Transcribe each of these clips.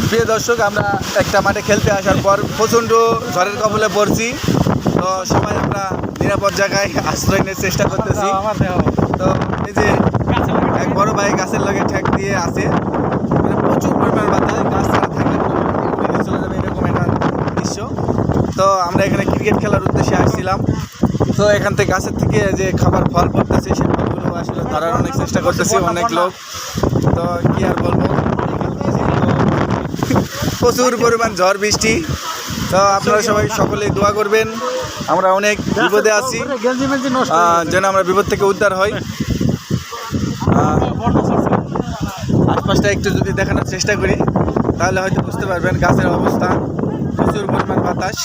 প্রিয় দর্শক, আমরা একটা মাঠে খেলতে আসার পর প্রচণ্ড ঝড়ের কবলে পড়ছি। তো সবাই আমরা নিরাপদ জায়গায় আশ্রয় নেওয়ার চেষ্টা করতেছি। তো এই যে এক বড় ভাই গাছের লগে ঠেক দিয়ে আছে, মানে প্রচুর পরিমাণ বাতাস, গাছ ছাড়া থাকলে চলে যাবে এরকম একটা দৃশ্য। তো আমরা এখানে ক্রিকেট খেলার উদ্দেশ্যে আসছিলাম। তো এখান থেকে গাছের থেকে যে খাবার ফল পড়তেছে সেই ফলগুলো আসলে ধরার অনেক চেষ্টা করতেছি, অনেক লোক। তো কি আর বলবো, প্রচুর পরিমাণ ঝড় বৃষ্টি। তো আপনারা সবাই সকলেই দোয়া করবেন, আমরা অনেক বিপদে আছি, যেন আমরা বিপদ থেকে উদ্ধার হই। আশপাশটা একটু যদি দেখানোর চেষ্টা করি তাহলে হয়তো বুঝতে পারবেন গাছের অবস্থা। প্রচুর পরিমাণ বাতাস,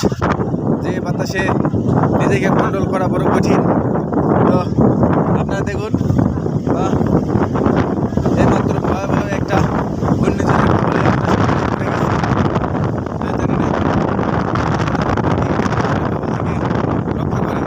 যে বাতাসে নিজেকে কন্ট্রোল করা বড় কঠিন। তো আপনারা দেখুন, এইমাত্র ভয়াবহ একটা ঘূর্ণিঝড়ের কবলে আমরা পড়ে গেছি। রক্ষা করে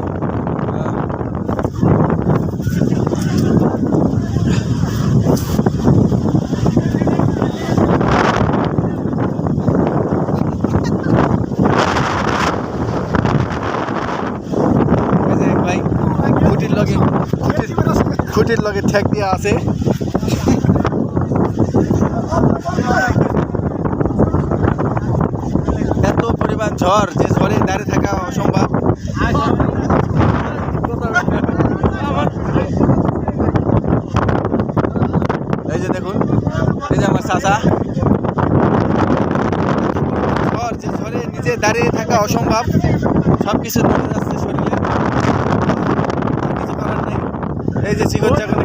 ভাই খুঁটির লগে ঠেক দিয়ে আছে। এত পরিমাণ ঝড় যে ঝড়ে দাঁড়িয়ে থাকা অসম্ভব। এই যে দেখুন, এই যে আমার চাচা, ঝড় যে ঝড়ে নিজে দাঁড়িয়ে থাকা অসম্ভব, সব কিছু ধরে যাচ্ছে শরীরে, কিছু করার নেই। এই যে চিকন চাকন